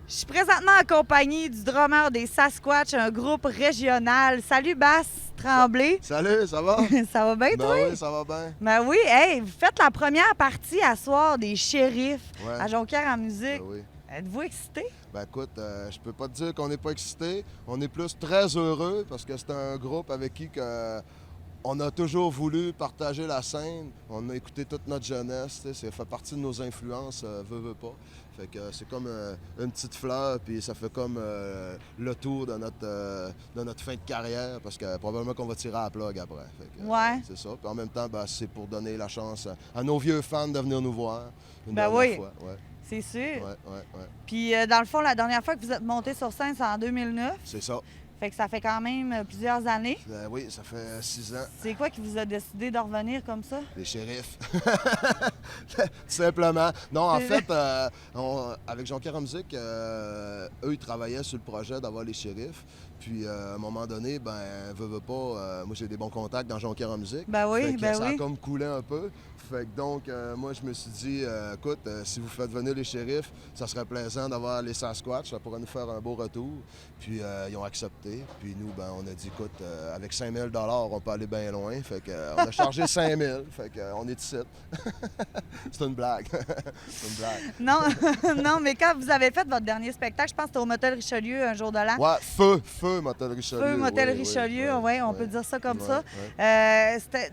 Je suis présentement en compagnie du drummer des Sasquatch, un groupe régional. Salut Bass Tremblay. Salut, ça va? Ça va bien, Ben toi? oui, ça va bien. Ben oui, hey, vous faites la première partie à soir des Shérifs Ouais. à Jonquière en musique. Ben oui. Êtes-vous excité? Ben écoute, je peux pas te dire qu'on n'est pas excité. On est plus très heureux parce que c'est un groupe avec qui on a toujours voulu partager la scène. On a écouté toute notre jeunesse. Ça fait partie de nos influences, veut pas. Fait que c'est comme une petite fleur, puis ça fait comme le tour de notre fin de carrière, parce que probablement qu'on va tirer à la plug après. Fait que, Ouais. c'est ça. Puis en même temps, ben, c'est pour donner la chance à nos vieux fans de venir nous voir une Ben dernière oui. fois. Ouais, C'est sûr. ouais. Puis dans le fond, la dernière fois que vous êtes monté sur scène, c'est en 2009. C'est ça. Fait que ça fait quand même plusieurs années. Oui, ça fait 6 ans. C'est quoi qui vous a décidé de revenir comme ça? Les shérifs. Tout simplement. Non, en fait, avec Jonquière en musique, eux, ils travaillaient sur le projet d'avoir les shérifs. Puis, à un moment donné, ben, veut pas, moi, j'ai des bons contacts dans Jonquière en musique. Ben oui, Fait que ben ça a oui. comme coulé un peu. Fait que donc, moi, je me suis dit, écoute, si vous faites venir les shérifs, ça serait plaisant d'avoir les Sasquatch. Ça pourrait nous faire un beau retour. Puis, ils ont accepté. Puis, nous, ben, on a dit, écoute, avec 5 000 on peut aller bien loin. Fait que, on a chargé 5 000. Fait que, on est ici. C'est une blague. C'est une blague. Non, non, mais quand vous avez fait votre dernier spectacle, je pense que c'était au Motel Richelieu un jour de l'an. Ouais, feu, Motel Richelieu. Feu Motel oui, Richelieu, oui, on oui. peut dire ça comme Ouais, ça. ouais.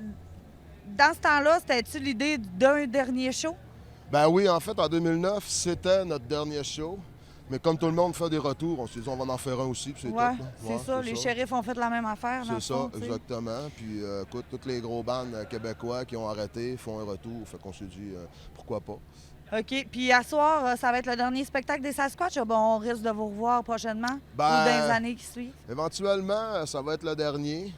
Dans ce temps-là, c'était-tu l'idée d'un dernier show? Ben oui, en fait, en 2009, c'était notre dernier show. Mais comme tout le monde fait des retours, on s'est dit, on va en faire un aussi, puis c'est Ouais, tout. Là. c'est ça. Les shérifs ont fait la même affaire. dans C'est le ça, fond, tu sais. exactement. Puis, écoute, toutes les gros bandes québécois qui ont arrêté font un retour. Fait qu'on s'est dit, pourquoi pas. OK. Puis à soir, ça va être le dernier spectacle des Sasquatch. Bon, on risque de vous revoir prochainement ou Ben, dans les années qui suivent. Éventuellement, ça va être le dernier.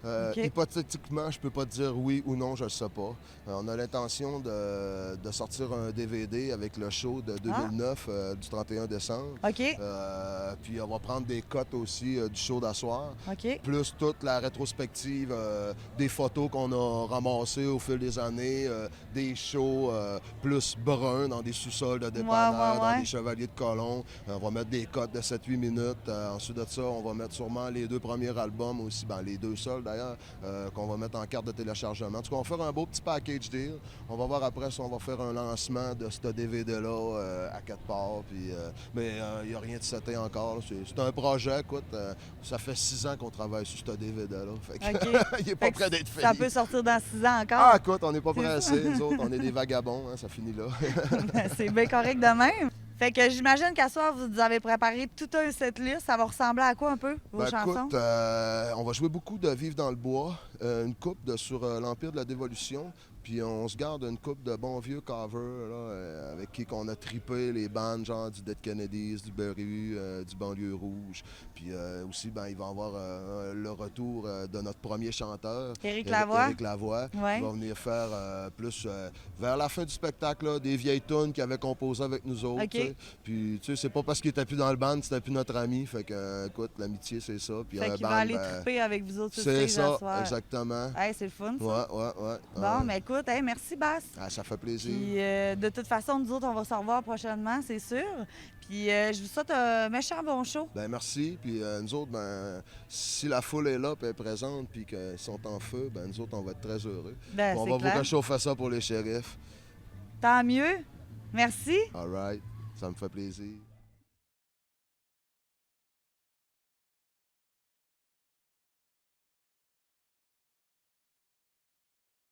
OK. Hypothétiquement, je peux pas te dire oui ou non, je ne sais pas. On a l'intention de sortir un DVD avec le show de 2009, du 31 décembre. OK. Puis on va prendre des cotes aussi du show d'asseoir. OK. Plus toute la rétrospective des photos qu'on a ramassées au fil des années, des shows plus bruns dans des sous-sols de dépanneurs, dans des chevaliers de colons. On va mettre des cotes de 7-8 minutes. Ensuite de ça, on va mettre sûrement les 2 premiers albums aussi, ben, les 2 seuls d'ailleurs, qu'on va mettre en carte de téléchargement. En tout cas, on va faire un beau petit package deal. On va voir après si on va faire un lancement de ce DVD-là à quelque part. Puis, mais il n'y a rien de seté encore. C'est un projet, écoute. Ça fait 6 ans qu'on travaille sur ce DVD-là. Fait que, OK. il n'est pas prêt d'être fait. Ça peut sortir dans 6 ans encore. Ah, écoute, on n'est pas pressés. Nous autres, on est des vagabonds. Hein, ça finit là. C'est bien correct de même. Fait que j'imagine qu'à soir, vous avez préparé tout un setlist. Ça va ressembler à quoi un peu, vos chansons? Écoute, on va jouer beaucoup de Vivre dans le bois, une coupe sur l'Empire de la Dévolution, puis on se garde une coupe de bons vieux covers là, avec qui on a trippé les bandes genre du Dead Kennedys, du Berry, du Banlieue Rouge. Puis aussi, ben, il va y avoir le retour de notre premier chanteur, Éric Lavoie. Éric Lavoie, Ouais. qui va venir faire plus vers la fin du spectacle là, des vieilles tunes qu'il avait composées avec nous autres. OK. T'sais. Puis, tu sais, c'est pas parce qu'il était plus dans le band, c'était plus notre ami. Fait que, écoute, l'amitié, c'est ça. Puis, Fait qu'il va aller tripper avec vous autres sur c'est stage ça, à soir. exactement. Hey, c'est le fun, ça. Ouais. Bon, mais écoute, hey, merci, Bass. Ah, ça fait plaisir. Puis de toute façon, nous autres, on va se revoir prochainement, c'est sûr. Puis je vous souhaite un méchant bon show. Ben merci. Puis nous autres, ben, si la foule est là, puis est présente, puis qu'ils sont en feu, ben nous autres, on va être très heureux. Ben, On c'est va clair. vous réchauffer ça pour les shérifs. Tant mieux. Merci. All right. Ça me fait plaisir.